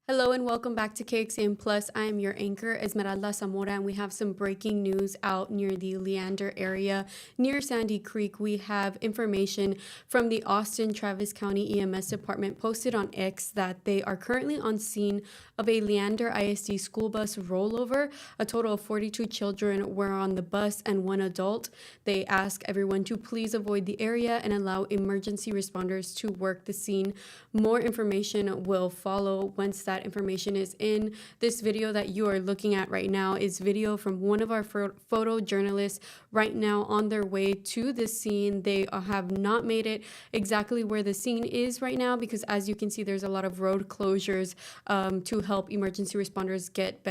Hello and welcome back to KXAN Plus. I am your anchor, Esmeralda Zamora, and we have some breaking news out near the Leander area. Near Sandy Creek, we have information from the Austin Travis County EMS department posted on X that they are currently on scene of a Leander ISD school bus rollover. A total of 42 children were on the bus and one adult. They ask everyone to please avoid the area and allow emergency responders to work the scene. More information will follow once that information is in. This video that you are looking at right now is video from one of our photojournalists right now on their way to the scene. They have not made it exactly where the scene is right now because, as you can see, there's a lot of road closures to help emergency responders get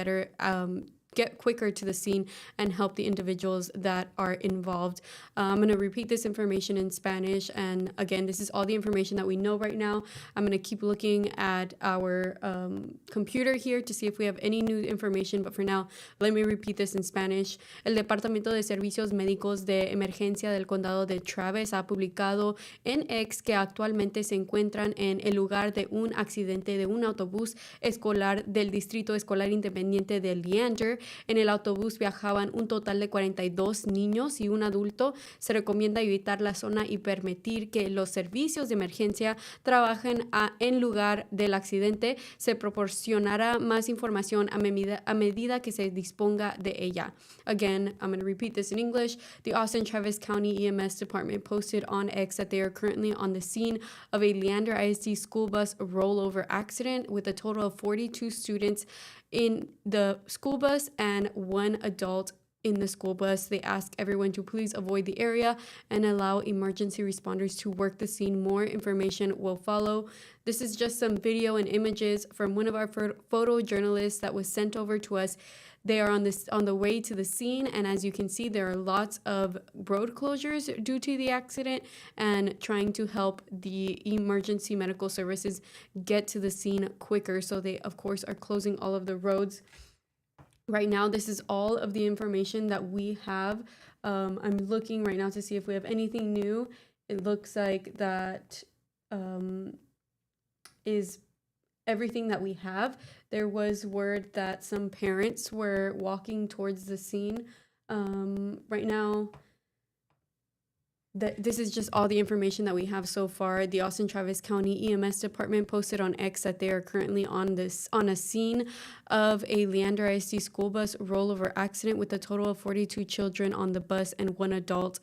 quicker to the scene and help the individuals that are involved. I'm going to repeat this information in Spanish. And again, this is all the information that we know right now. I'm going to keep looking at our computer here to see if we have any new information. But for now, let me repeat this in Spanish. El Departamento de Servicios Médicos de Emergencia del Condado de Travis ha publicado en X que actualmente se encuentran en el lugar de un accidente de un autobús escolar del Distrito Escolar Independiente de Leander. En el autobús viajaban un total de 42 niños y un adulto. Se recomienda evitar la zona y permitir que los servicios de emergencia trabajen en lugar del accidente. Se proporcionará más información a medida que se disponga de ella. Again, I'm going to repeat this in English. The Austin Travis County EMS department posted on X that they are currently on the scene of a Leander ISD school bus rollover accident with a total of 42 students in the school bus and one adult in the school bus. They ask everyone to please avoid the area and allow emergency responders to work the scene. More information will follow. This is just some video and images from one of our photojournalists that was sent over to us. They are on the way to the scene, and as you can see, there are lots of road closures due to the accident and trying to help the emergency medical services get to the scene quicker. So they, of course, are closing all of the roads. Right now, this is all of the information that we have. I'm looking right now to see if we have anything new. It looks like that is everything that we have. There was word that some parents were walking towards the scene. Right now, this is just all the information that we have so far. The Austin Travis County EMS department posted on X that they are currently on a scene of a Leander ISD school bus rollover accident with a total of 42 children on the bus and one adult.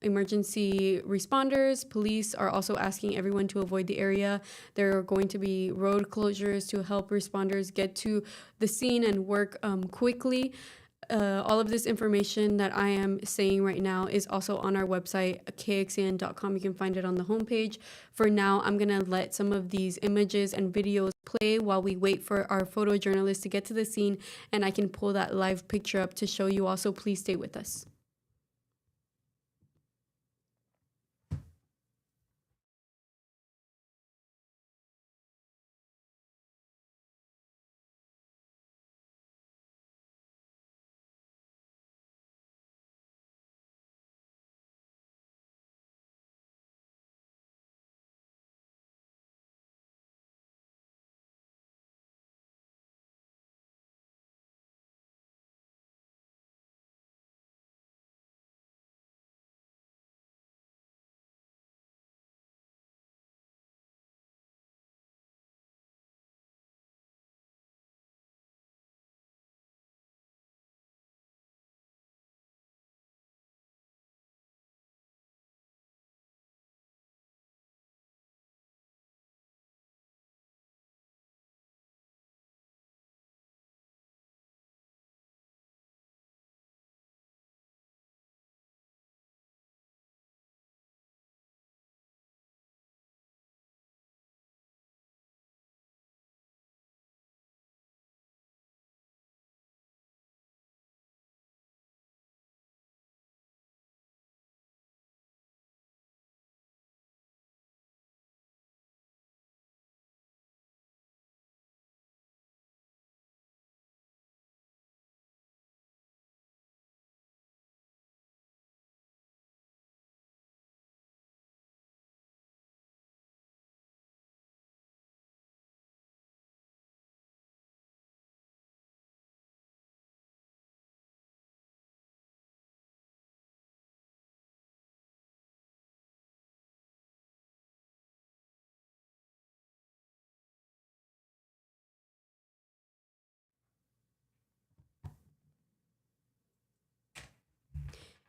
Emergency responders, police are also asking everyone to avoid the area. There are going to be road closures to help responders get to the scene and work quickly. All of this information that I am saying right now is also on our website, kxan.com. You can find it on the homepage. For now, I'm going to let some of these images and videos play while we wait for our photojournalist to get to the scene, and I can pull that live picture up to show you also. Please stay with us.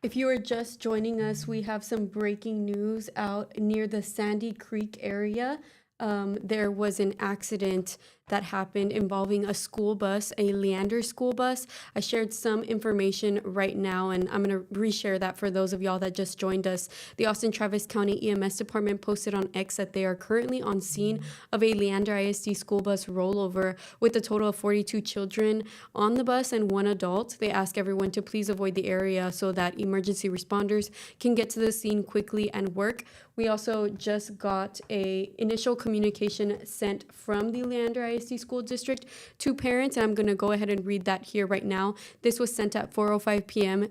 If you are just joining us, we have some breaking news out near the Sandy Creek area. There was an accident that happened involving a school bus, a Leander school bus. I shared some information right now, and I'm going to reshare that for those of y'all that just joined us. The Austin Travis County EMS Department posted on X that they are currently on scene of a Leander ISD school bus rollover with a total of 42 children on the bus and one adult. They ask everyone to please avoid the area so that emergency responders can get to the scene quickly and work. We also just got a initial communication sent from the Leander ISD School District to parents, and I'm going to go ahead and read that here right now. This was sent at 4:05 p.m.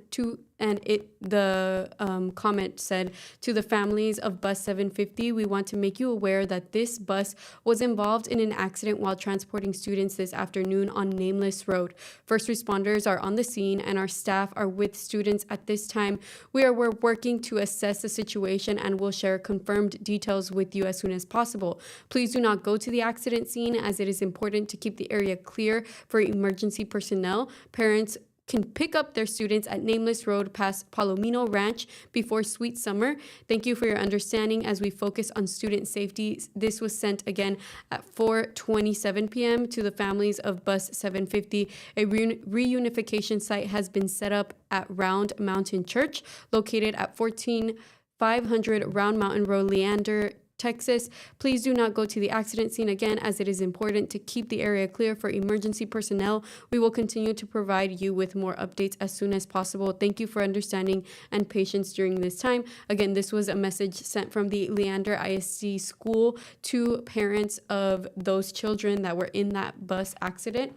The comment said, to the families of bus 750, we want to make you aware that this bus was involved in an accident while transporting students this afternoon on Nameless Road. First responders are on the scene and our staff are with students at this time. We're working to assess the situation and will share confirmed details with you as soon as possible. Please do not go to the accident scene as it is important to keep the area clear for emergency personnel. Parents can pick up their students at Nameless Road past Palomino Ranch before Sweet Summer. Thank you for your understanding as we focus on student safety. This was sent again at 4:27 p.m. to the families of Bus 750. A reunification site has been set up at Round Mountain Church, located at 14500 Round Mountain Road, Leander, Texas. Please do not go to the accident scene again as it is important to keep the area clear for emergency personnel. We will continue to provide you with more updates as soon as possible. Thank you for understanding and patience during this time. Again, this was a message sent from the Leander ISD school to parents of those children that were in that bus accident.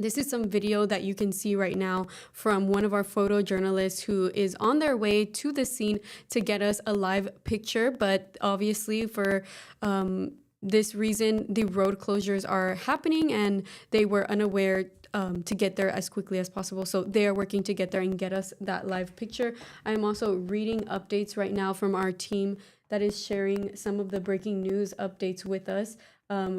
This is some video that you can see right now from one of our photojournalists who is on their way to the scene to get us a live picture. But obviously, for this reason, the road closures are happening and they were unaware to get there as quickly as possible. So they are working to get there and get us that live picture. I'm also reading updates right now from our team that is sharing some of the breaking news updates with us.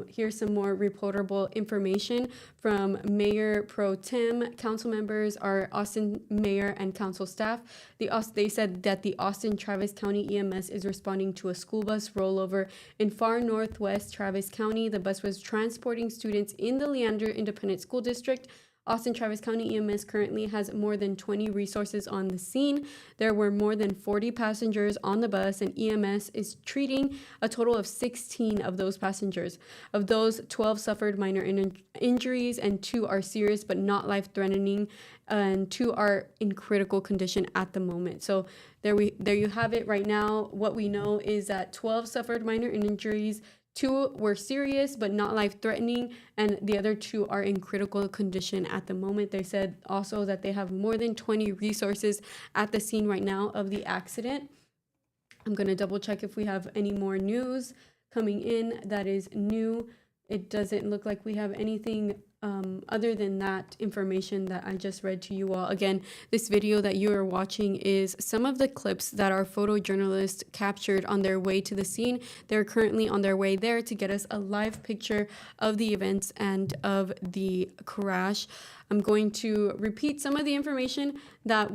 Here's some more reportable information from Mayor Pro Tem, council members, our Austin mayor and council staff. They said that the Austin Travis County EMS is responding to a school bus rollover in far northwest Travis County. The bus was transporting students in the Leander Independent School District. Austin Travis County EMS currently has more than 20 resources on the scene. There were more than 40 passengers on the bus, and EMS is treating a total of 16 of those passengers. Of those, 12 suffered minor injuries, and 2 are serious but not life-threatening, and 2 are in critical condition at the moment. So there you have it right now. What we know is that 12 suffered minor injuries, 2 were serious but not life-threatening, and the other 2 are in critical condition at the moment. They said also that they have more than 20 resources at the scene right now of the accident. I'm going to double check if we have any more news coming in that is new. It doesn't look like we have anything other than that information that I just read to you all. Again, this video that you are watching is some of the clips that our photojournalists captured on their way to the scene. They're currently on their way there to get us a live picture of the events and of the crash. I'm going to repeat some of the information that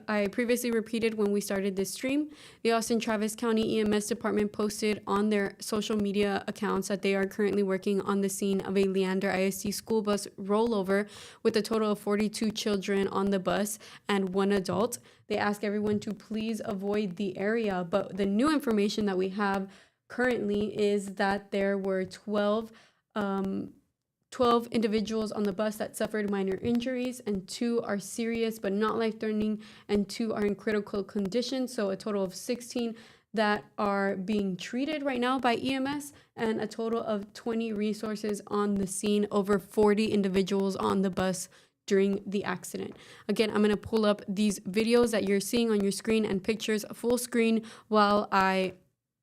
I previously repeated when we started this stream. The Austin Travis County EMS Department posted on their social media accounts that they are currently working on the scene of a Leander ISD school bus rollover with a total of 42 children on the bus and 1 adult. They ask everyone to please avoid the area, but the new information that we have currently is that there were 12 individuals on the bus that suffered minor injuries, and 2 are serious but not life-threatening, and 2 are in critical condition. So a total of 16 that are being treated right now by EMS, and a total of 20 resources on the scene, over 40 individuals on the bus during the accident. Again, I'm going to pull up these videos that you're seeing on your screen and pictures full screen while I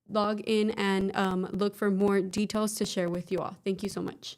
log in and look for more details to share with you all. Thank you so much.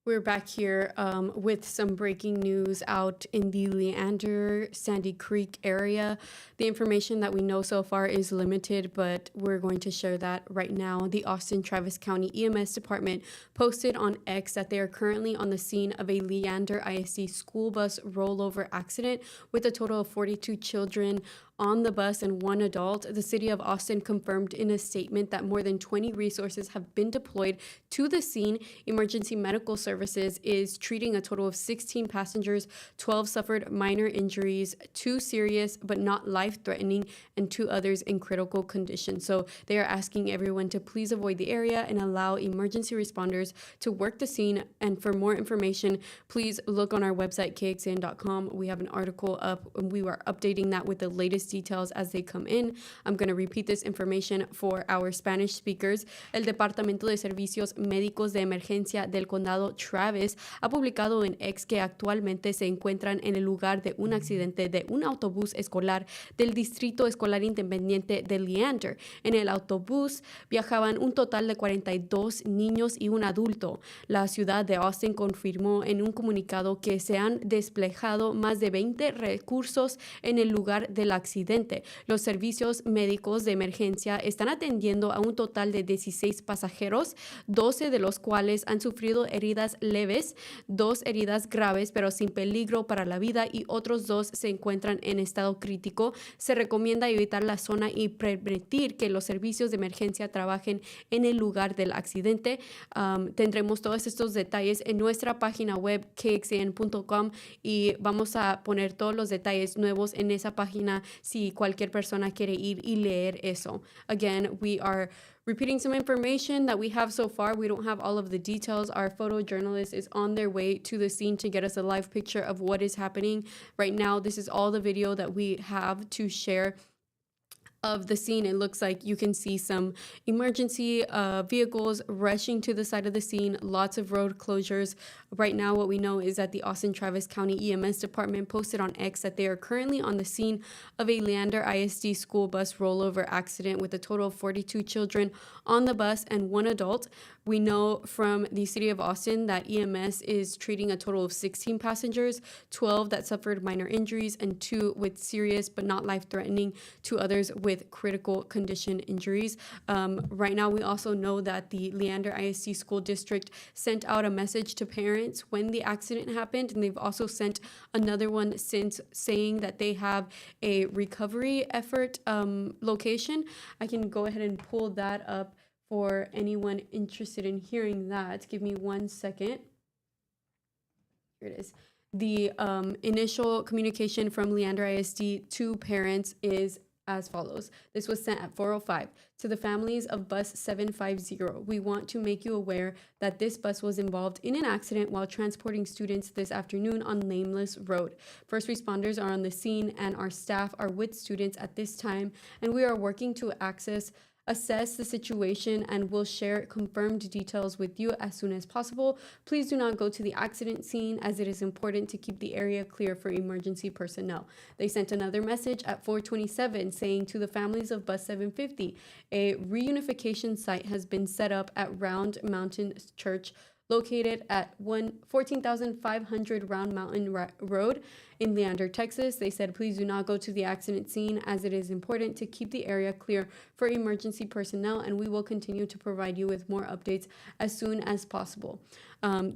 We're back here with some breaking news out in the Leander Sandy Creek area. The information that we know so far is limited, but we're going to share that right now. The Austin Travis County EMS Department posted on X that they are currently on the scene of a Leander ISD school bus rollover accident with a total of 42 children on the bus and one adult. The city of Austin confirmed in a statement that more than 20 resources have been deployed to the scene. Emergency medical services is treating a total of 16 passengers. 12 suffered minor injuries, 2 serious but not life-threatening, and 2 others in critical condition. So they are asking everyone to please avoid the area and allow emergency responders to work the scene. And for more information, please look on our website, kxn.com. We have an article up, and we are updating that with the latest details as they come in. I'm going to repeat this information for our Spanish speakers. El Departamento de Servicios Médicos de Emergencia del Condado Travis ha publicado en X que actualmente se encuentran en el lugar de un accidente de un autobús escolar del Distrito Escolar Independiente de Leander. En el autobús viajaban un total de 42 niños y un adulto. La ciudad de Austin confirmó en un comunicado que se han desplegado más de 20 recursos en el lugar del accidente. Los servicios médicos de emergencia están atendiendo a un total de 16 pasajeros, 12 de los cuales han sufrido heridas leves, 2 heridas graves pero sin peligro para la vida y otros 2 se encuentran en estado crítico. Se recomienda evitar la zona y permitir que los servicios de emergencia trabajen en el lugar del accidente. Tendremos todos estos detalles en nuestra página web kxn.com y vamos a poner todos los detalles nuevos en esa página si cualquier persona quiere ir y leer eso. Again, we are repeating some information that we have so far. We don't have all of the details. Our photojournalist is on their way to the scene to get us a live picture of what is happening right now. This is all the video that we have to share of the scene. It looks like you can see some emergency vehicles rushing to the side of the scene, lots of road closures. Right now, what we know is that the Austin Travis County EMS Department posted on X that they are currently on the scene of a Leander ISD school bus rollover accident with a total of 42 children on the bus and 1 adult. We know from the city of Austin that EMS is treating a total of 16 passengers, 12 that suffered minor injuries, and 2 with serious but not life-threatening, 2 others with critical condition injuries. Right now, we also know that the Leander ISD School District sent out a message to parents when the accident happened, and they've also sent another one since saying that they have a recovery effort location. I can go ahead and pull that up for anyone interested in hearing that. Give me 1 second. Here it is. The initial communication from Leander ISD to parents is as follows. This was sent at 4:05 to the families of bus 750. We want to make you aware that this bus was involved in an accident while transporting students this afternoon on Nameless Road. First responders are on the scene and our staff are with students at this time, and we are working to assess the situation and will share confirmed details with you as soon as possible. Please do not go to the accident scene as it is important to keep the area clear for emergency personnel. They sent another message at 4:27 saying to the families of bus 750, a reunification site has been set up at Round Mountain Church located at 14,500 Round Mountain Road in Leander, Texas. They said, please do not go to the accident scene as it is important to keep the area clear for emergency personnel, and we will continue to provide you with more updates as soon as possible.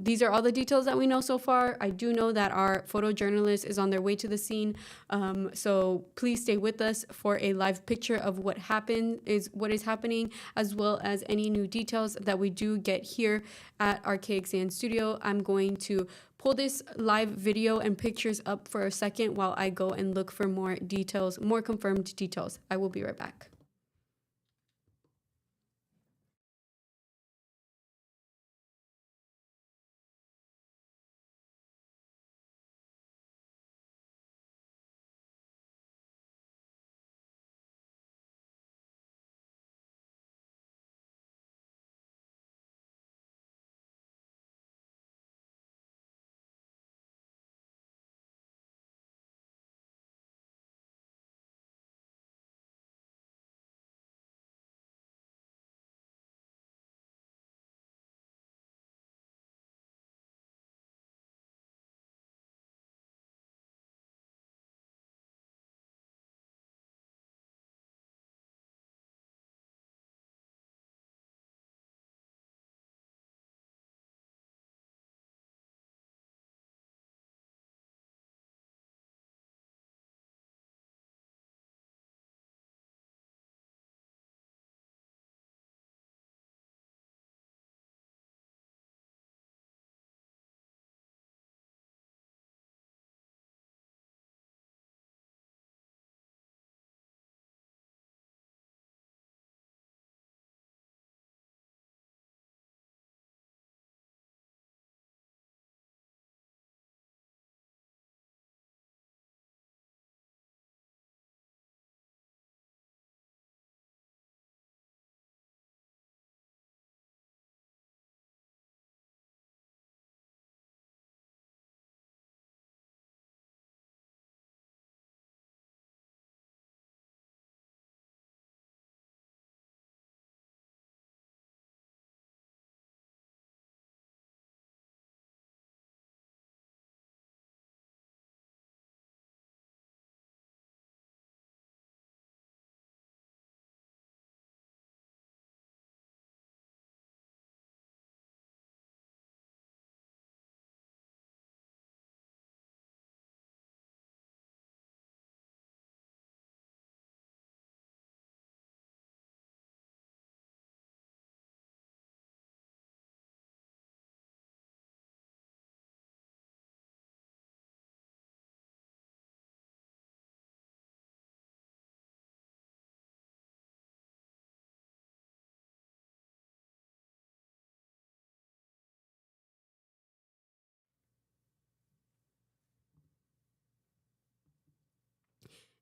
These are all the details that we know so far. I do know that our photojournalist is on their way to the scene, so please stay with us for a live picture of what is happening, as well as any new details that we do get here at our KXAN studio. I'm going to pull this live video and pictures up for a second while I go and look for more details, more confirmed details. I will be right back.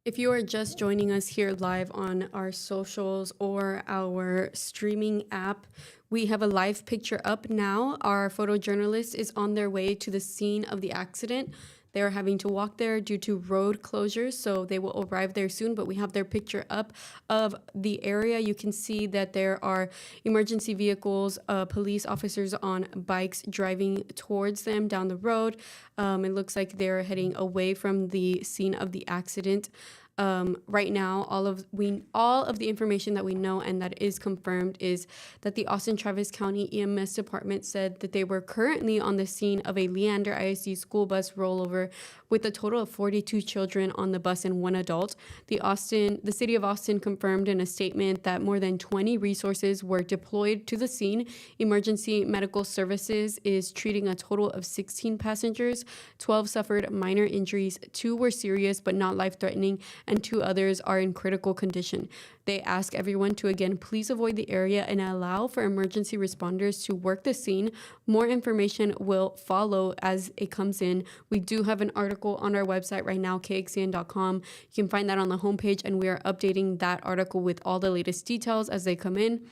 If you are just joining us here live on our socials or our streaming app, we have a live picture up now. Our photojournalist is on their way to the scene of the accident. They're having to walk there due to road closures, so they will arrive there soon. But we have their picture up of the area. You can see that there are emergency vehicles, police officers on bikes driving towards them down the road. It looks like they're heading away from the scene of the accident. Right now, all of the information that we know and that is confirmed is that the Austin Travis County EMS department said that they were currently on the scene of a Leander ISD school bus rollover with a total of 42 children on the bus and one adult. The city of Austin confirmed in a statement that more than 20 resources were deployed to the scene. Emergency medical services is treating a total of 16 passengers. 12 suffered minor injuries, 2 were serious but not life-threatening, and 2 others are in critical condition. They ask everyone to again please avoid the area and allow for emergency responders to work the scene. More information will follow as it comes in. We do have an article on our website right now, kxcn.com. You can find that on the homepage, and we are updating that article with all the latest details as they come in.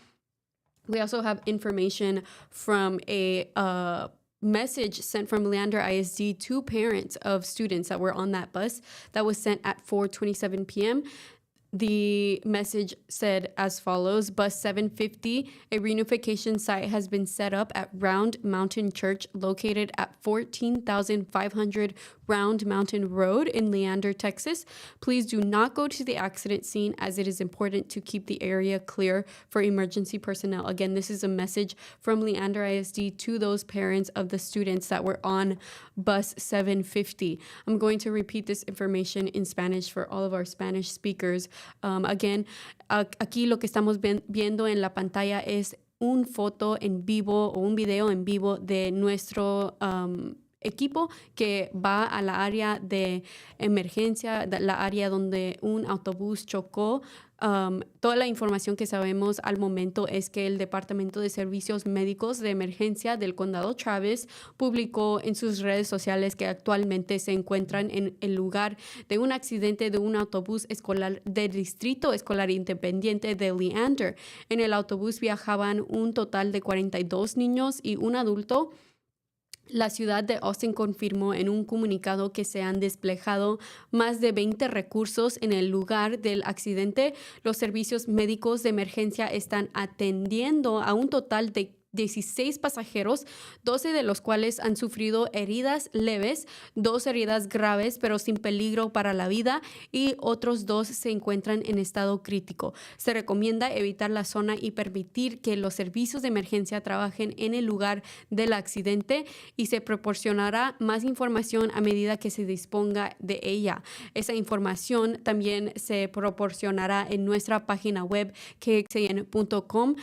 We also have information from a message sent from Leander ISD to parents of students that were on that bus that was sent at 4:27 p.m. The message said as follows: Bus 750, a reunification site has been set up at Round Mountain Church located at 14,500 Round Mountain Road in Leander, Texas. Please do not go to the accident scene as it is important to keep the area clear for emergency personnel. Again, this is a message from Leander ISD to those parents of the students that were on bus 750. I'm going to repeat this information in Spanish for all of our Spanish speakers. Aquí lo que estamos viendo en la pantalla es un foto en vivo o un video en vivo de nuestro equipo que va a la área de emergencia, la área donde un autobús chocó. Toda la información que sabemos al momento es que el Departamento de Servicios Médicos de Emergencia del Condado Travis publicó en sus redes sociales que actualmente se encuentran en el lugar de un accidente de un autobús escolar del Distrito Escolar Independiente de Leander. En el autobús viajaban un total de 42 niños y un adulto. La ciudad de Austin confirmó en un comunicado que se han desplegado más de 20 recursos en el lugar del accidente. Los servicios médicos de emergencia están atendiendo a un total de 16 pasajeros, 12 de los cuales han sufrido heridas leves, 2 heridas graves pero sin peligro para la vida y otros 2 se encuentran en estado crítico. Se recomienda evitar la zona y permitir que los servicios de emergencia trabajen en el lugar del accidente y se proporcionará más información a medida que se disponga de ella. Esa información también se proporcionará en nuestra página web kxan.com.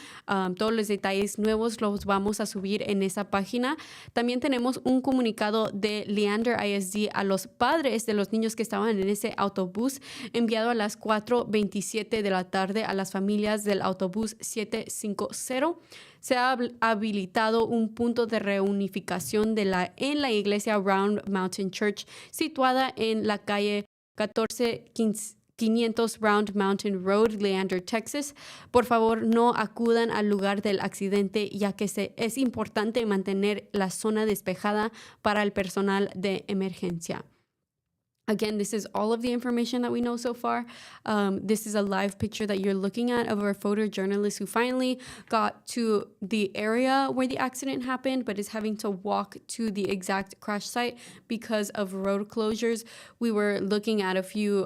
Todos los detalles nuevos los vamos a subir en esa página. También tenemos un comunicado de Leander ISD a los padres de los niños que estaban en ese autobús, enviado a las 4:27 de la tarde a las familias del autobús 750. Se ha habilitado un punto de reunificación en la iglesia Round Mountain Church, situada en la calle 500 Round Mountain Road, Leander, Texas. Por favor, no acudan al lugar del accidente, ya que es importante mantener la zona despejada para el personal de emergencia. Again, this is all of the information that we know so far. This is a live picture that you're looking at of our photojournalist who finally got to the area where the accident happened, but is having to walk to the exact crash site because of road closures. We were looking at a few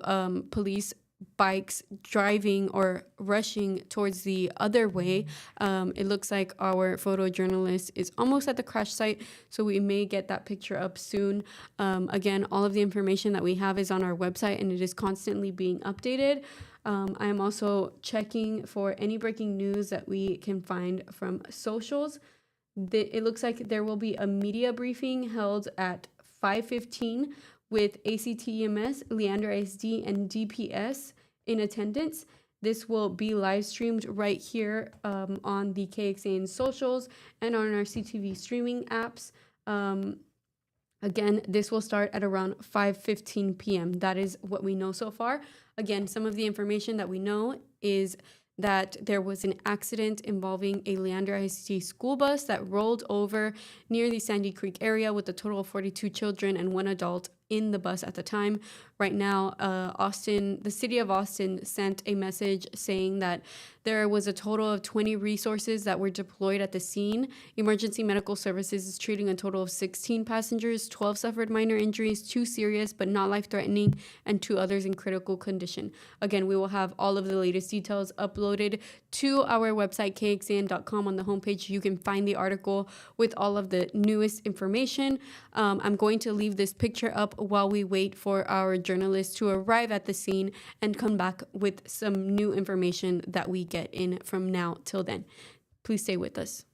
police bikes driving or rushing towards the other way. It looks like our photojournalist is almost at the crash site, so we may get that picture up soon. Again, all of the information that we have is on our website and it is constantly being updated. I am also checking for any breaking news that we can find from socials. It looks like there will be a media briefing held at 5:15 with ACTEMS, Leander ISD, and DPS in attendance. This will be live streamed right here on the KXAN socials and on our CTV streaming apps. Again, this will start at around 5:15 p.m. That is what we know so far. Again, some of the information that we know is that there was an accident involving a Leander ICT school bus that rolled over near the Sandy Creek area with a total of 42 children and one adult in the bus at the time. Right now, the city of Austin sent a message saying that there was a total of 20 resources that were deployed at the scene. Emergency medical services is treating a total of 16 passengers, 12 suffered minor injuries, 2 serious but not life-threatening, and 2 others in critical condition. Again, we will have all of the latest details uploaded to our website, kxan.com. On the homepage, you can find the article with all of the newest information. I'm going to leave this picture up while we wait for our journalists to arrive at the scene and come back with some new information that we get in from now till then. Please stay with us.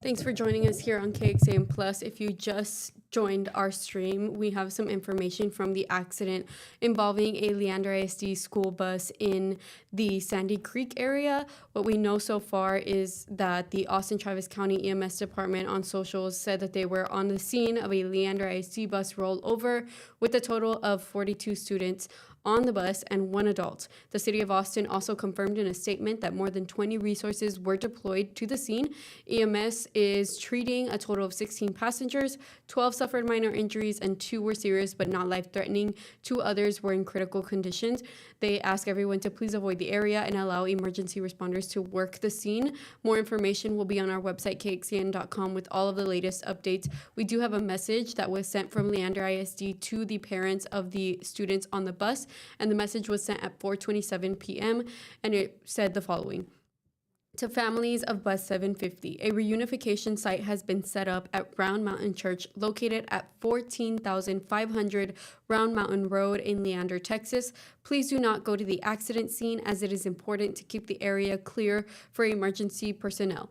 Thanks for joining us here on KXAM Plus. If you just joined our stream, we have some information from the accident involving a Leander ISD school bus in the Sandy Creek area. What we know so far is that the Austin Travis County EMS department on socials said that they were on the scene of a Leander ISD bus rollover with a total of 42 students on the bus and one adult. The city of Austin also confirmed in a statement that more than 20 resources were deployed to the scene. EMS is treating a total of 16 passengers, 12 suffered minor injuries, and 2 were serious but not life-threatening. 2 others were in critical conditions. They ask everyone to please avoid the area and allow emergency responders to work the scene. More information will be on our website, kxcn.com, with all of the latest updates. We do have a message that was sent from Leander ISD to the parents of the students on the bus, and the message was sent at 4:27 p.m. and it said the following: to families of Bus 750, a reunification site has been set up at Round Mountain Church, located at 14,500 Round Mountain Road in Leander, Texas. Please do not go to the accident scene, as it is important to keep the area clear for emergency personnel.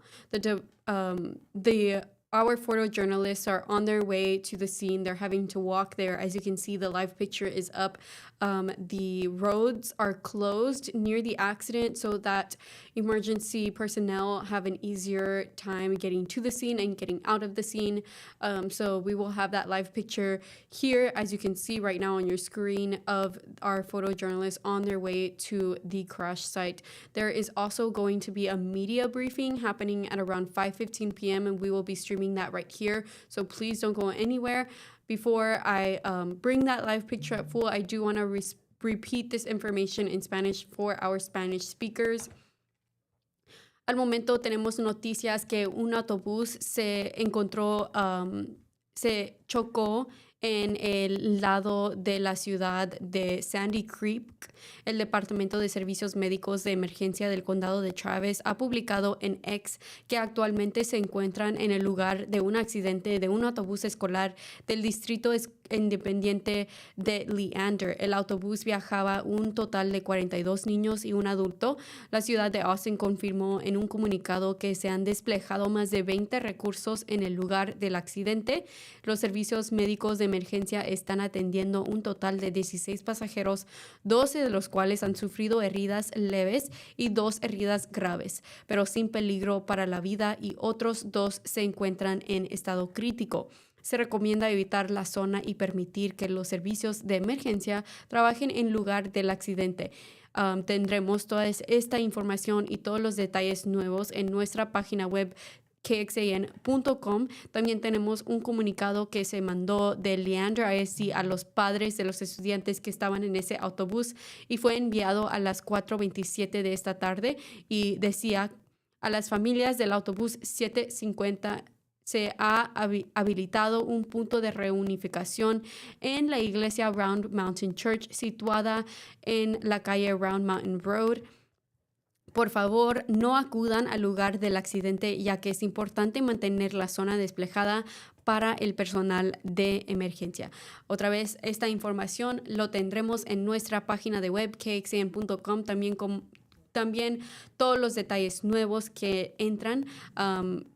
Our photojournalists are on their way to the scene. They're having to walk there. As you can see, the live picture is up. The roads are closed near the accident so that emergency personnel have an easier time getting to the scene and getting out of the scene. So we will have that live picture here, as you can see right now on your screen, of our photojournalists on their way to the crash site. There is also going to be a media briefing happening at around 5:15 p.m. and we will be streaming that right here. So please don't go anywhere. Before I bring that live picture up full, I do want to repeat this information in Spanish for our Spanish speakers. Al momento tenemos noticias que un autobús se chocó en el lado de la ciudad de Sandy Creek. El Departamento de Servicios Médicos de Emergencia del Condado de Travis ha publicado en X que actualmente se encuentran en el lugar de un accidente de un autobús escolar del Distrito Independiente de Leander. El autobús viajaba un total de 42 niños y un adulto. La ciudad de Austin confirmó en un comunicado que se han desplegado más de 20 recursos en el lugar del accidente. Los servicios médicos de emergencia están atendiendo un total de 16 pasajeros, 12 de los cuales han sufrido heridas leves y 2 heridas graves, pero sin peligro para la vida, y otros 2 se encuentran en estado crítico. Se recomienda evitar la zona y permitir que los servicios de emergencia trabajen en lugar del accidente. Tendremos toda esta información y todos los detalles nuevos en nuestra página web kxan.com. También tenemos un comunicado que se mandó de Leander ISD a los padres de los estudiantes que estaban en ese autobús y fue enviado a las 4:27 de esta tarde, y decía: a las familias del autobús 750 se ha habilitado un punto de reunificación en la iglesia Round Mountain Church, situada en la calle Round Mountain Road. Por favor, no acudan al lugar del accidente, ya que es importante mantener la zona despejada para el personal de emergencia. Otra vez, esta información lo tendremos en nuestra página de web, kxan.com, también todos los detalles nuevos que entran.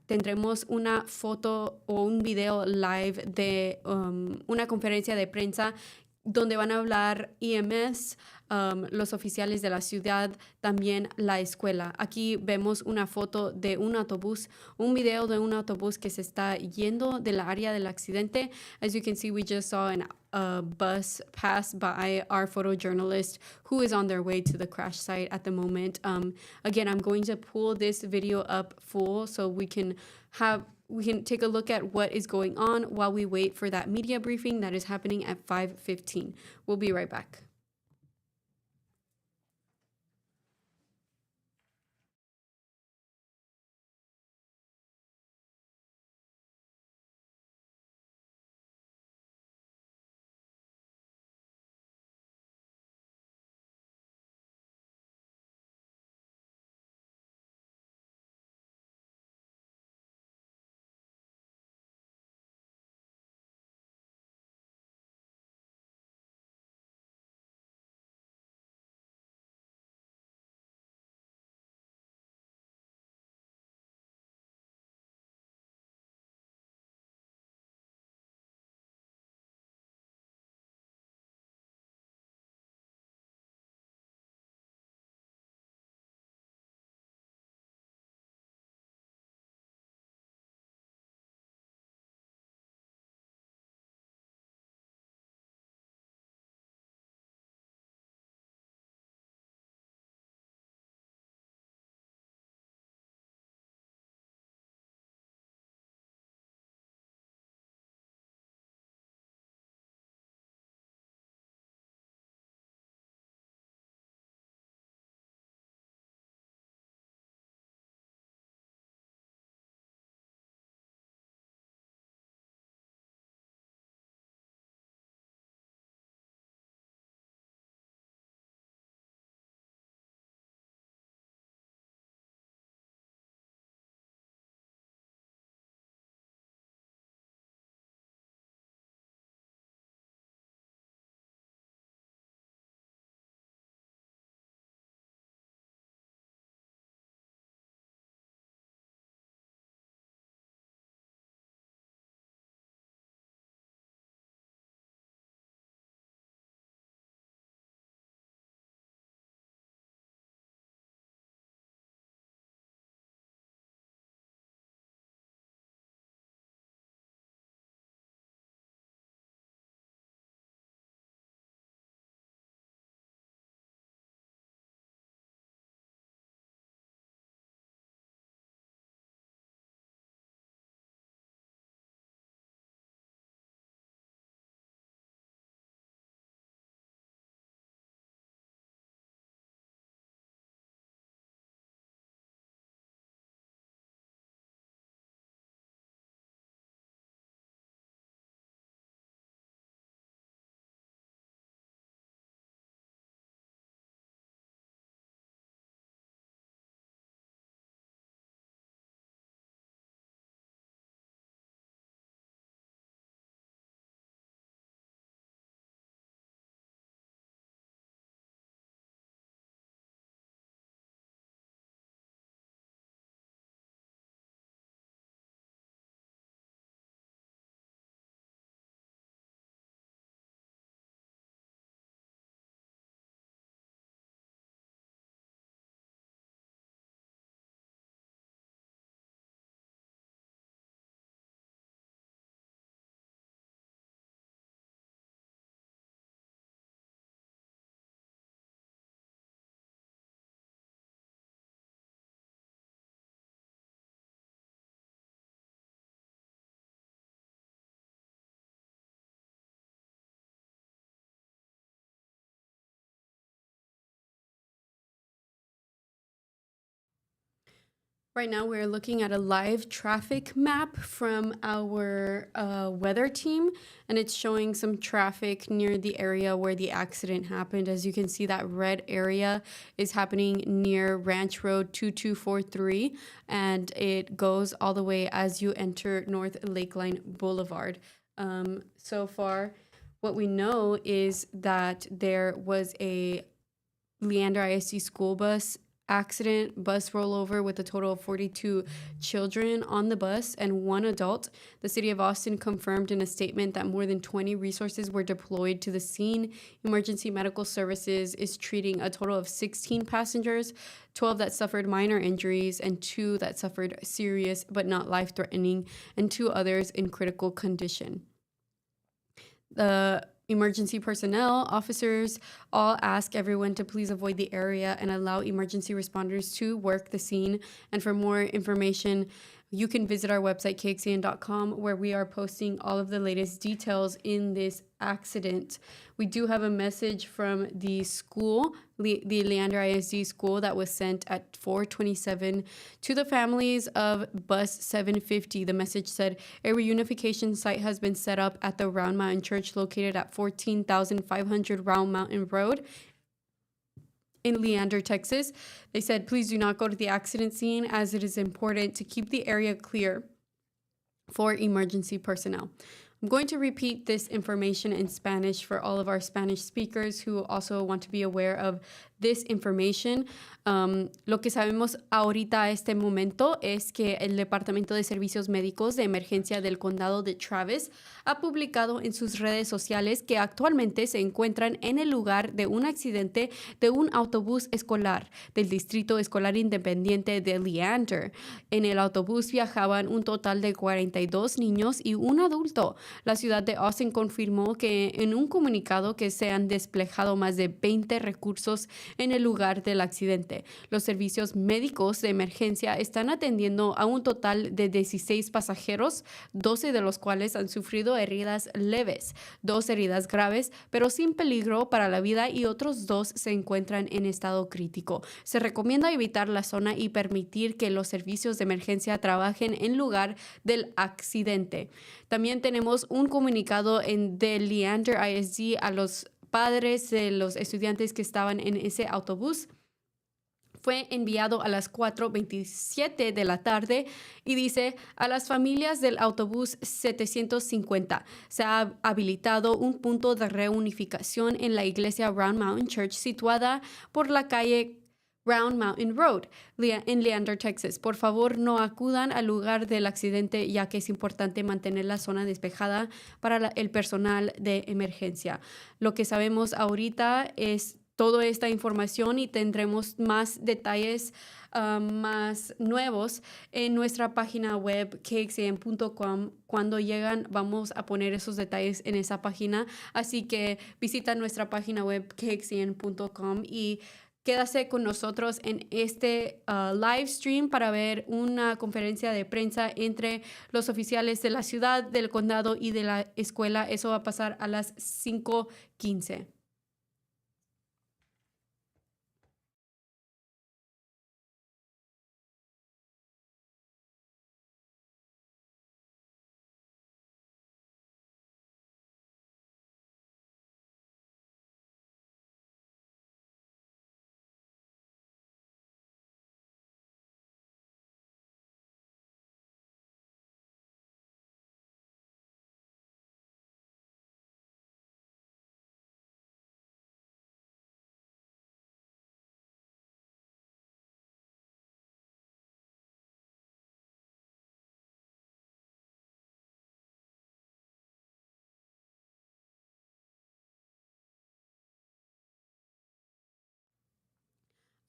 Tendremos una foto o un video live de una conferencia de prensa donde van a hablar EMS, los oficiales de la ciudad, también la escuela. Aquí vemos una foto de un autobús, un video de un autobús que se está yendo de la área del accidente. As you can see, we just saw a bus pass by our photojournalist who is on their way to the crash site at the moment. Again, I'm going to pull this video up full so we can take a look at what is going on while we wait for that media briefing that is happening at 5:15. We'll be right back. Right now, we're looking at a live traffic map from our weather team, and it's showing some traffic near the area where the accident happened. As you can see, that red area is happening near Ranch Road 2243, and it goes all the way as you enter North Lakeline Boulevard. So far, what we know is that there was a Leander ISD school bus rollover with a total of 42 children on the bus and one adult. The city of Austin confirmed in a statement that more than 20 resources were deployed to the scene. Emergency medical services is treating a total of 16 passengers, 12 that suffered minor injuries and 2 that suffered serious but not life-threatening, and 2 others in critical condition. The emergency personnel officers all ask everyone to please avoid the area and allow emergency responders to work the scene. And for more information, you can visit our website, kxan.com, where we are posting all of the latest details in this accident. We do have a message from the school, the Leander ISD school, that was sent at 4:27 to the families of bus 750. The message said, a reunification site has been set up at the Round Mountain Church located at 14,500 Round Mountain Road in Leander, Texas. They said, please do not go to the accident scene as it is important to keep the area clear for emergency personnel. I'm going to repeat this information in Spanish for all of our Spanish speakers who also want to be aware of this information. Lo que sabemos ahorita a este momento es que el Departamento de Servicios Médicos de Emergencia del Condado de Travis ha publicado en sus redes sociales que actualmente se encuentran en el lugar de un accidente de un autobús escolar del Distrito Escolar Independiente de Leander. En el autobús viajaban un total de 42 niños y un adulto. La ciudad de Austin confirmó que en un comunicado que se han desplegado más de 20 recursos en el lugar del accidente. Los servicios médicos de emergencia están atendiendo a un total de 16 pasajeros, 12 de los cuales han sufrido heridas leves, 2 heridas graves, pero sin peligro para la vida, y otros 2 se encuentran en estado crítico. Se recomienda evitar la zona y permitir que los servicios de emergencia trabajen en lugar del accidente. También tenemos un comunicado de Leander ISD a los padres de los estudiantes que estaban en ese autobús. Fue enviado a las 4:27 de la tarde y dice: a las familias del autobús 750 se ha habilitado un punto de reunificación en la iglesia Round Mountain Church situada por la calle Round Mountain Road en Leander, Texas. Por favor, no acudan al lugar del accidente, ya que es importante mantener la zona despejada para el personal de emergencia. Lo que sabemos ahorita es toda esta información y tendremos más detalles más nuevos en nuestra página web kxan.com. Cuando llegan, vamos a poner esos detalles en esa página, así que visita nuestra página web kxan.com y quédase con nosotros en este live stream para ver una conferencia de prensa entre los oficiales de la ciudad, del condado y de la escuela. Eso va a pasar a las 5:15.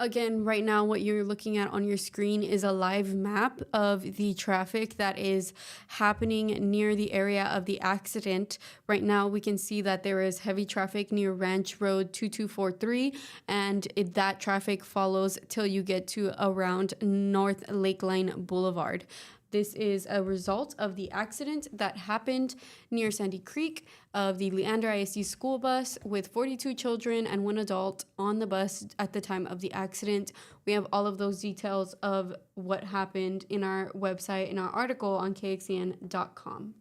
Again, right now, what you're looking at on your screen is a live map of the traffic that is happening near the area of the accident. Right now, we can see that there is heavy traffic near Ranch Road 2243, and that traffic follows till you get to around North Lakeline Boulevard. This is a result of the accident that happened near Sandy Creek of the Leander ISD school bus with 42 children and one adult on the bus at the time of the accident. We have all of those details of what happened in our website, in our article on kxen.com.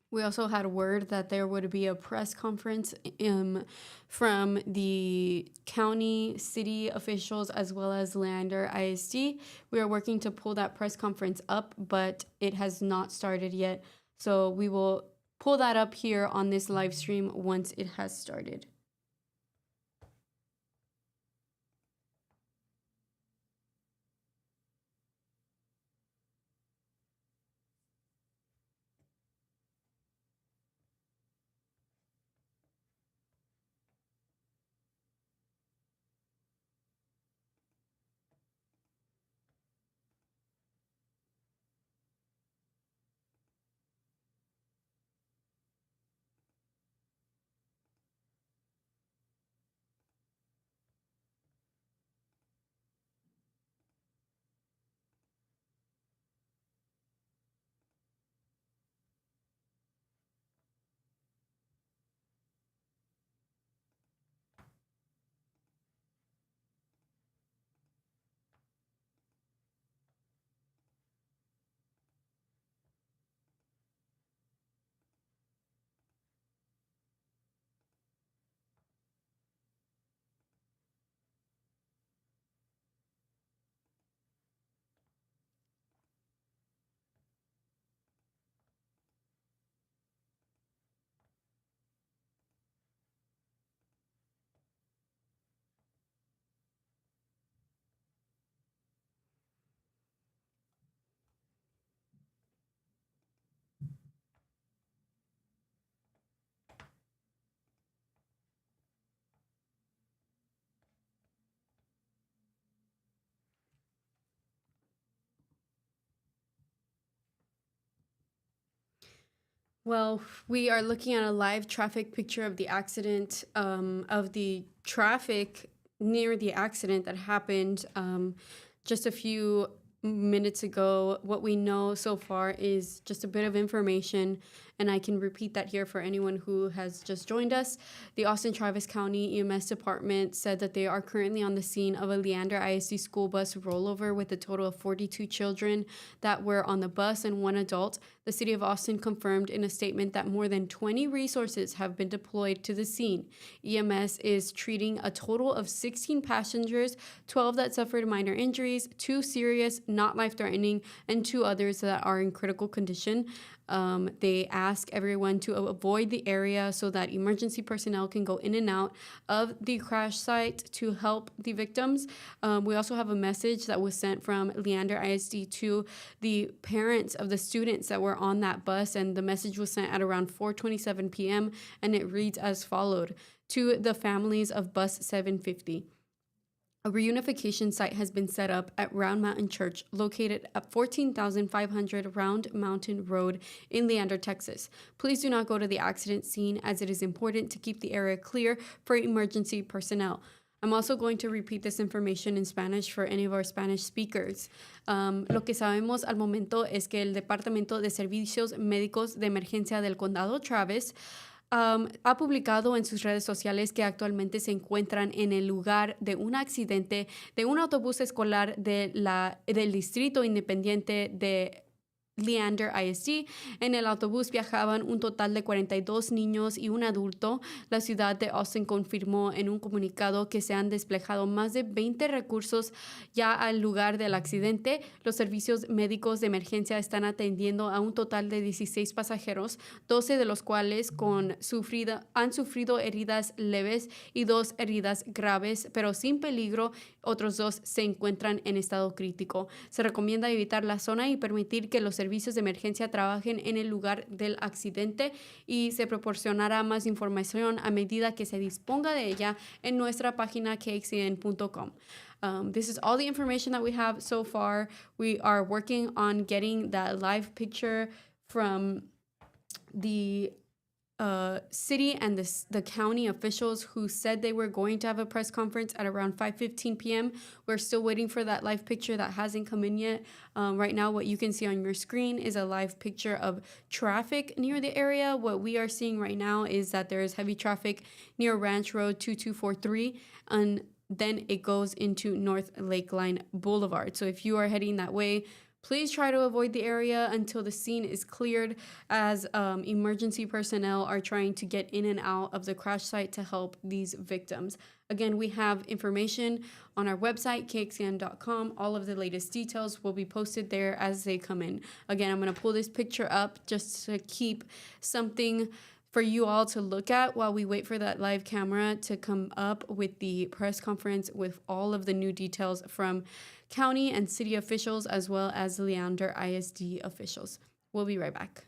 We also had word that there would be a press conference from the county, city officials, as well as Leander ISD. We are working to pull that press conference up, but it has not started yet. So we will pull that up here on this live stream once it has started. Well, we are looking at a live traffic picture of the accident, of the traffic near the accident that happened just a few minutes ago. What we know so far is just a bit of information, and I can repeat that here for anyone who has just joined us. The Austin Travis County EMS Department said that they are currently on the scene of a Leander ISD school bus rollover with a total of 42 children that were on the bus and one adult. The city of Austin confirmed in a statement that more than 20 resources have been deployed to the scene. EMS is treating a total of 16 passengers, 12 that suffered minor injuries, 2 serious, not life-threatening, and 2 others that are in critical condition. They ask everyone to avoid the area so that emergency personnel can go in and out of the crash site to help the victims. We also have a message that was sent from Leander ISD to the parents of the students that were on that bus, and the message was sent at around 4:27 p.m., and it reads as followed: to the families of bus 750. A reunification site has been set up at Round Mountain Church, located at 14,500 Round Mountain Road in Leander, Texas. Please do not go to the accident scene, as it is important to keep the area clear for emergency personnel. I'm also going to repeat this information in Spanish for any of our Spanish speakers. Lo que sabemos al momento es que el Departamento de Servicios Médicos de Emergencia del Condado Travis ha publicado en sus redes sociales que actualmente se encuentran en el lugar de un accidente de un autobús escolar del Distrito Independiente de Leander ISD. En el autobús viajaban un total de 42 niños y un adulto. La ciudad de Austin confirmó en un comunicado que se han desplegado más de 20 recursos ya al lugar del accidente. Los servicios médicos de emergencia están atendiendo a un total de 16 pasajeros, 12 de los cuales han sufrido heridas leves y 2 heridas graves, pero sin peligro. Otros 2 se encuentran en estado crítico. Se recomienda evitar la zona y permitir que los servicios servicios de emergencia trabajen en el lugar del accidente y se proporcionará más información a medida que se disponga de ella en nuestra página kxen.com. This is all the information that we have so far. We are working on getting that live picture from the city and the county officials who said they were going to have a press conference at around 5:15 p.m. We're still waiting for that live picture that hasn't come in yet. Right now, what you can see on your screen is a live picture of traffic near the area. What we are seeing right now is that there is heavy traffic near Ranch Road 2243, and then it goes into North Lakeline Boulevard. So if you are heading that way, please try to avoid the area until the scene is cleared, as emergency personnel are trying to get in and out of the crash site to help these victims. Again, we have information on our website, kxn.com. All of the latest details will be posted there as they come in. Again, I'm going to pull this picture up just to keep something for you all to look at while we wait for that live camera to come up with the press conference with all of the new details from county and city officials as well as Leander ISD officials. We'll be right back.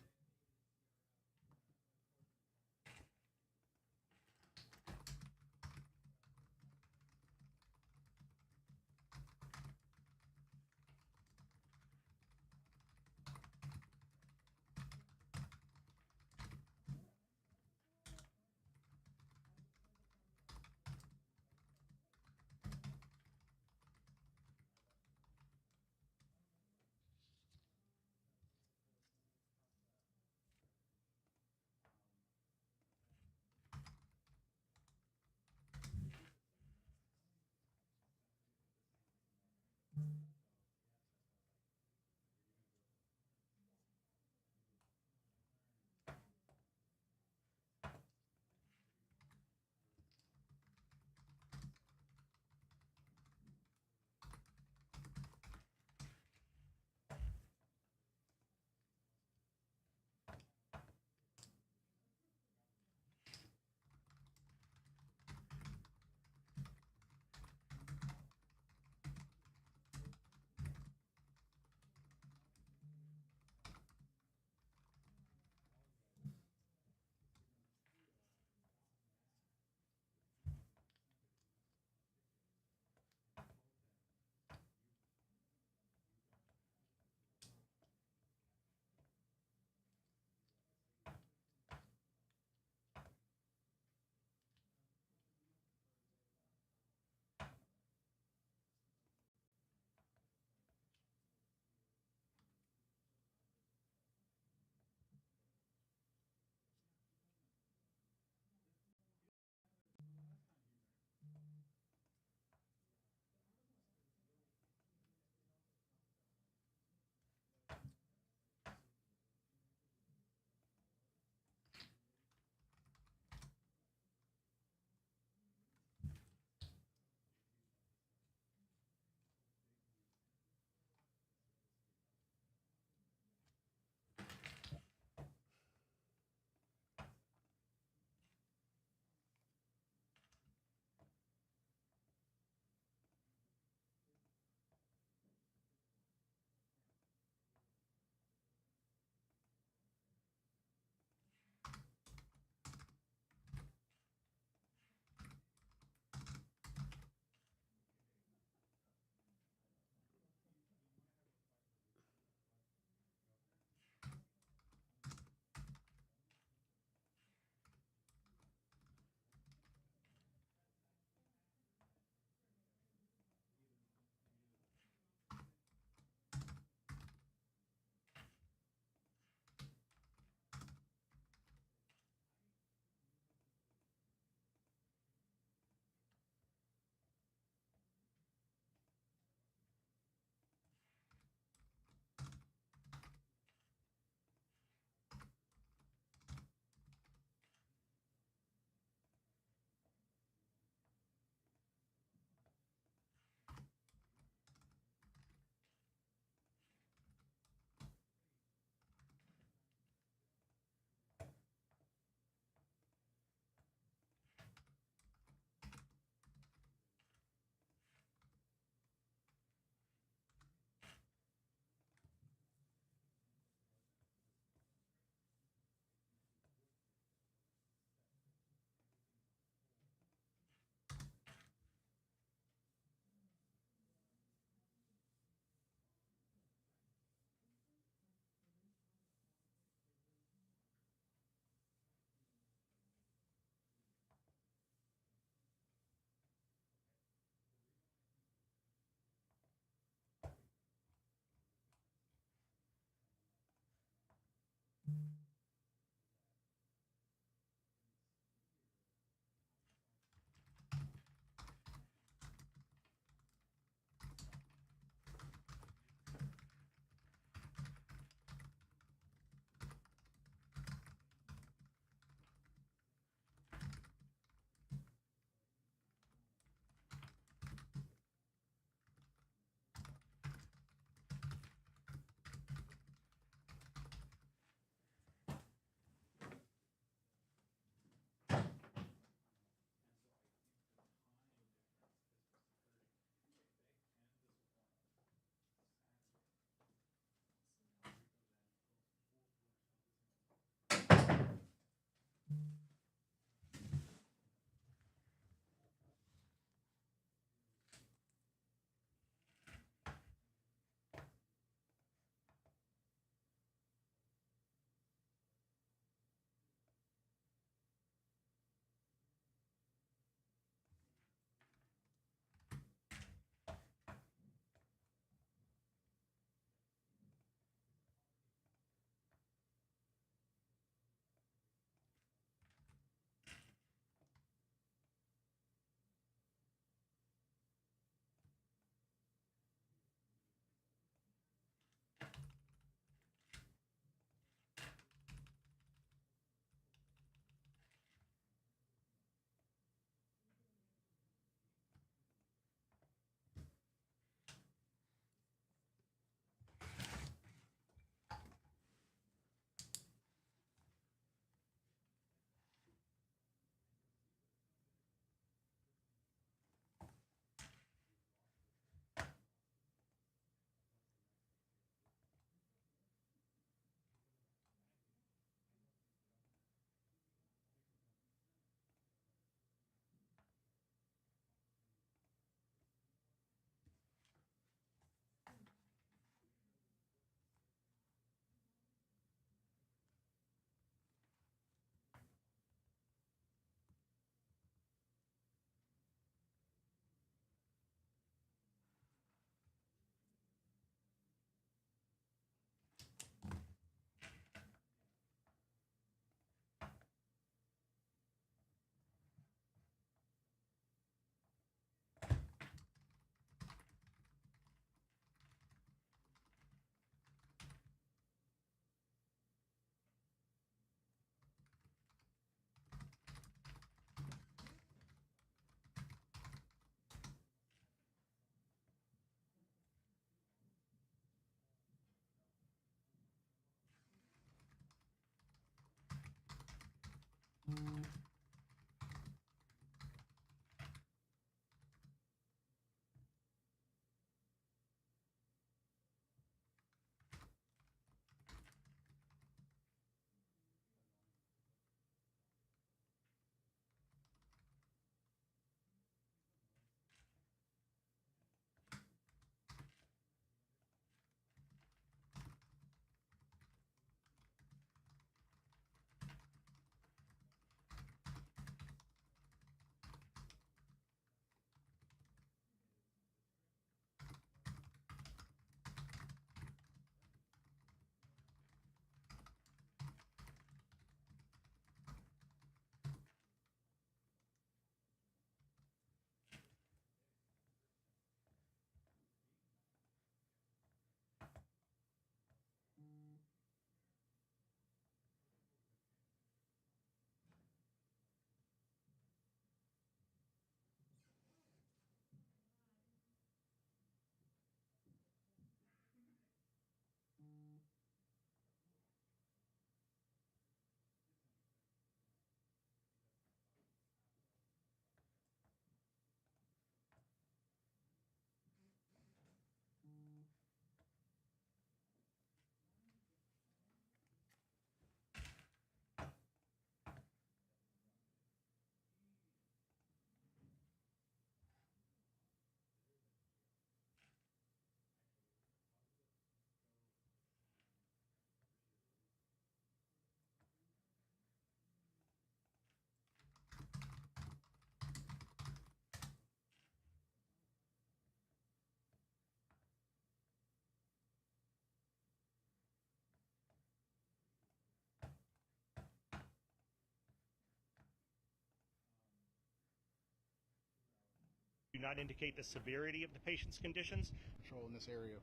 do not indicate the severity of the patient's conditions. Control in this area.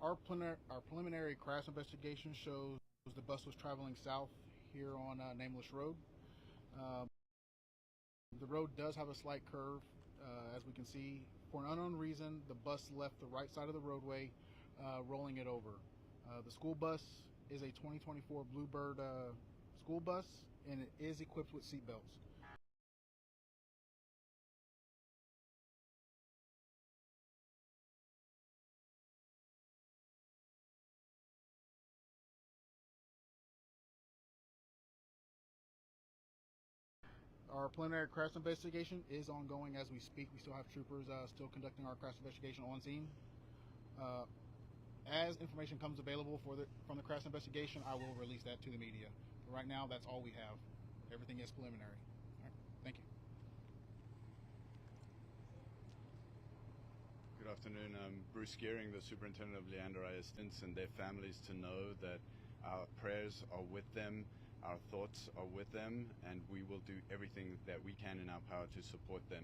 Our preliminary crash investigation shows the bus was traveling south here on Nameless Road. The road does have a slight curve, as we can see. For an unknown reason, the bus left the right side of the roadway, rolling it over. The school bus is a 2024 Bluebird school bus, and it is equipped with seat belts. Our preliminary crash investigation is ongoing as we speak. We still have troopers still conducting our crash investigation on scene. As information comes available from the crash investigation, I will release that to the media. But right now, that's all we have. Everything is preliminary. All right, thank you. Good afternoon. I'm Bruce Gearing, the superintendent of Leander ISD, and their families to know that our prayers are with them, our thoughts are with them, and we will do everything that we can in our power to support them.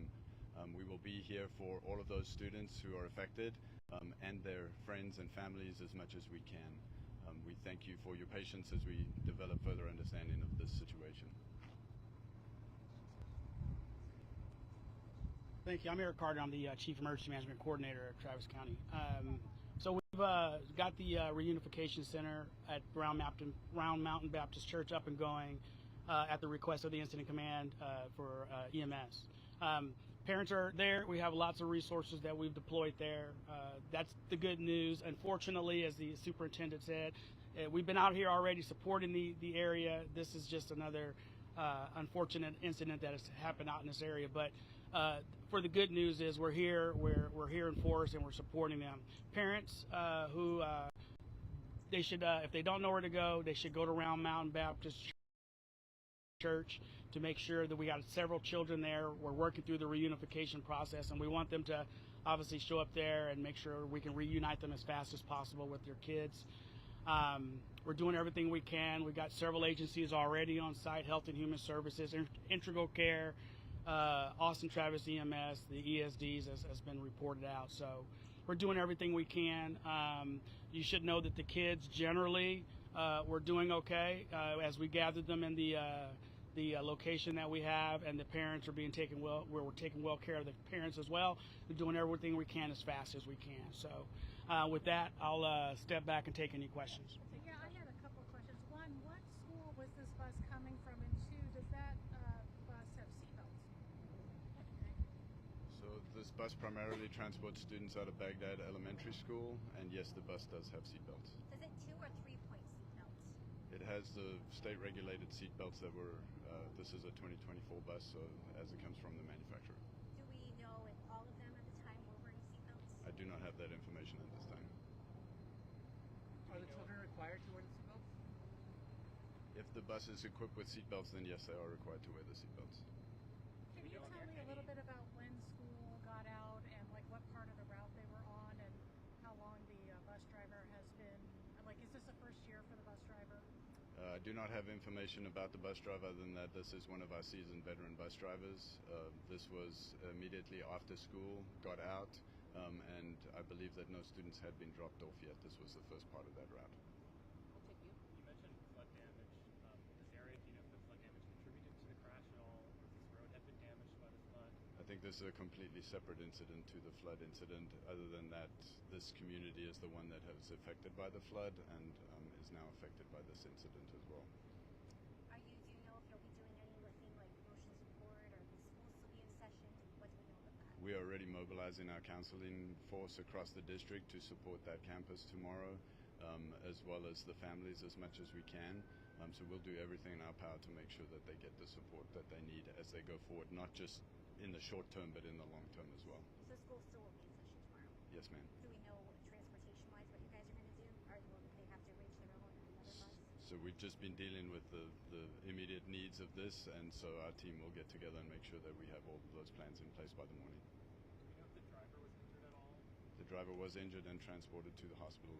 We will be here for all of those students who are affected and their friends and families as much as we can. We thank you for your patience as we develop further understanding of this situation. Thank you. I'm Eric Carter. I'm the Chief Emergency Management Coordinator at Travis County. So we've got the reunification center at Round Mountain Baptist Church up and going at the request of the Incident Command for EMS. Parents are there. We have lots of resources that we've deployed there. That's the good news. Unfortunately, as the superintendent said, we've been out here already supporting the area. This is just another unfortunate incident that has happened out in this area. But for the good news is we're here in force, and we're supporting them. Parents who they should, if they don't know where to go, they should go to Round Mountain Baptist Church to make sure that we got several children there. We're working through the reunification process, and we want them to obviously show up there and make sure we can reunite them as fast as possible with their kids. We're doing everything we can. We've got several agencies already on site: Health and Human Services, Integral Care, Austin Travis EMS, the ESDs has been reported out. So we're doing everything we can. You should know that the kids generally we're doing okay as we gathered them in the location that we have, and the parents are being taken well. We're taking well care of the parents as well. We're doing everything we can as fast as we can. So with that, I'll step back and take any questions. Yeah, I had a couple of questions. One, what school was this bus coming from? And two, does that bus have seatbelts? So this bus primarily transports students out of Baghdad Elementary School, and yes, the bus does have seatbelts. Is it 2 or 3 point seatbelts? It has the state-regulated seatbelts that were, this is a 2024 bus, so as it comes from the manufacturer. Do we know if all of them at the time were wearing seatbelts? I do not have that information at this time. Are the children required to wear the seatbelts? If the bus is equipped with seatbelts, then yes, they are required to wear the seatbelts. Can you tell me a little bit about when school got out and like what part of the route they were on and how long the bus driver has been, like, is this the first year for the bus driver? I do not have information about the bus driver other than that this is one of our seasoned veteran bus drivers. This was immediately after school, got out, and I believe that no students had been dropped off yet. This was the first part of that route. We'll take you. You mentioned flood damage. This area, do you know if the flood damage contributed to the crash at all, or if this road had been damaged by the flood? I think this is a completely separate incident to the flood incident. Other than that, this community is the one that was affected by the flood and is now affected by this incident as well. Do you know if you'll be doing anything like motion support, or the schools will be in session? What do we know about that? We are already mobilizing our counseling force across the district to support that campus tomorrow, as well as the families as much as we can. So we'll do everything in our power to make sure that they get the support that they need as they go forward, not just in the short term, but in the long term as well. So school still will be in session tomorrow? Yes, ma'am. Do we know transportation-wise what you guys are going to do? Or will they have to arrange their own another bus? So we've just been dealing with the immediate needs of this, and so our team will get together and make sure that we have all of those plans in place by the morning. Do we know if the driver was injured at all? The driver was injured and transported to the hospital,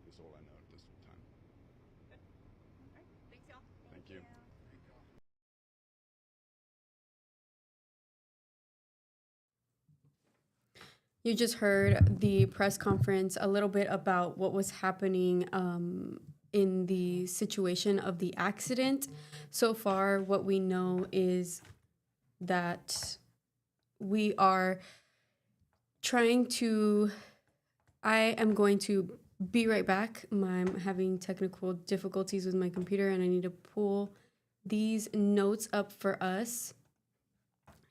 is all I know at this time. Okay. All right. Thanks, y'all. Thank you. You just heard the press conference, a little bit about what was happening in the situation of the accident. So far, what we know is that we are trying to. I am going to be right back. I'm having technical difficulties with my computer, and I need to pull these notes up for us.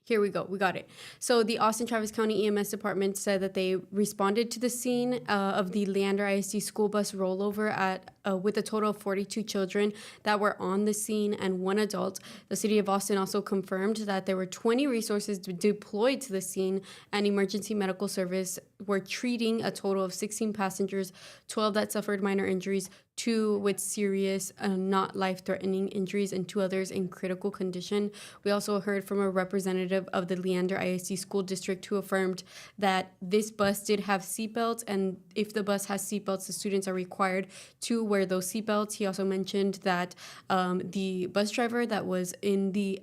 Here we go. We got it. So the Austin Travis County EMS department said that they responded to the scene of the Leander ISD school bus rollover with a total of 42 children that were on the scene and one adult. The city of Austin also confirmed that there were 20 resources deployed to the scene, and emergency medical service were treating a total of 16 passengers, 12 that suffered minor injuries, 2 with serious, not life-threatening injuries, and 2 others in critical condition. We also heard from a representative of the Leander ISD School District who affirmed that this bus did have seatbelts, and if the bus has seatbelts, the students are required to wear those seatbelts. He also mentioned that the bus driver that was in the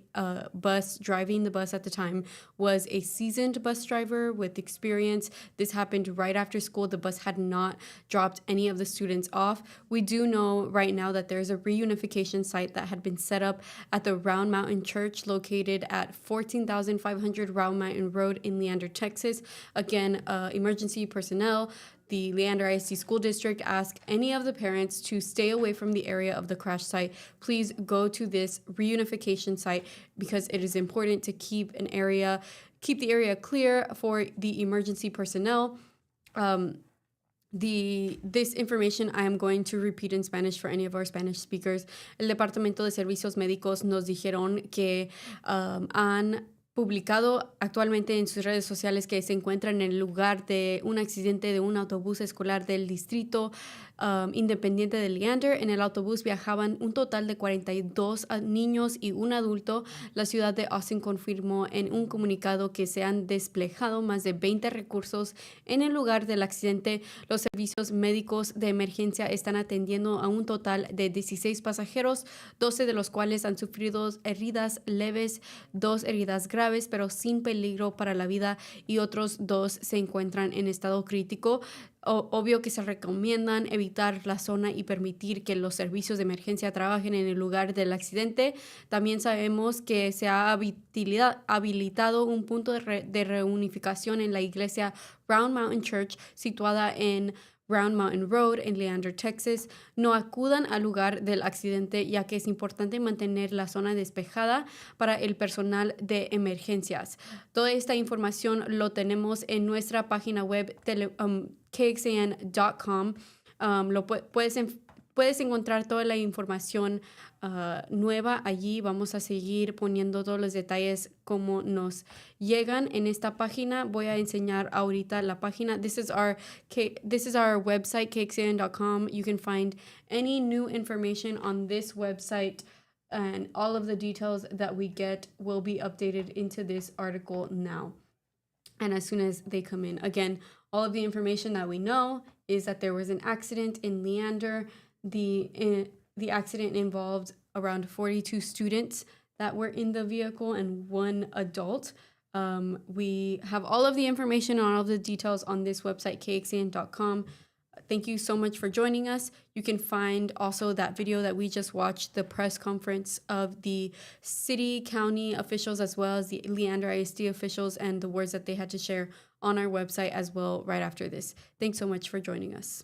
bus driving the bus at the time was a seasoned bus driver with experience. This happened right after school. The bus had not dropped any of the students off. We do know right now that there's a reunification site that had been set up at the Round Mountain Church located at 14,500 Round Mountain Road in Leander, Texas. Again, emergency personnel, the Leander ISD School District asked any of the parents to stay away from the area of the crash site. Please go to this reunification site because it is important to keep the area clear for the emergency personnel. This information I am going to repeat in Spanish for any of our Spanish speakers. El Departamento de Servicios Médicos nos dijeron que han publicado actualmente en sus redes sociales que se encuentran en el lugar de un accidente de un autobús escolar del distrito independiente de Leander. En el autobús viajaban un total de 42 niños y un adulto. La ciudad de Austin confirmó en un comunicado que se han desplegado más de 20 recursos en el lugar del accidente. Los servicios médicos de emergencia están atendiendo a un total de 16 pasajeros, 12 de los cuales han sufrido heridas leves, 2 heridas graves, pero sin peligro para la vida, y otros 2 se encuentran en estado crítico. Obvio que se recomiendan evitar la zona y permitir que los servicios de emergencia trabajen en el lugar del accidente. También sabemos que se ha habilitado un punto de reunificación en la iglesia Round Mountain Church, situada en Round Mountain Road en Leander, Texas. No acudan al lugar del accidente, ya que es importante mantener la zona despejada para el personal de emergencias. Toda esta información lo tenemos en nuestra página web kxan.com. Puedes encontrar toda la información nueva allí. Vamos a seguir poniendo todos los detalles como nos llegan en esta página. Voy a enseñar ahorita la página. This is our website, kxan.com. You can find any new information on this website, and all of the details that we get will be updated into this article now. And as soon as they come in, again, all of the information that we know is that there was an accident in Leander. The accident involved around 42 students that were in the vehicle and 1 adult. We have all of the information on all of the details on this website, kxan.com. Thank you so much for joining us. You can find also that video that we just watched, the press conference of the city, county officials, as well as the Leander ISD officials, and the words that they had to share on our website as well right after this. Thanks so much for joining us.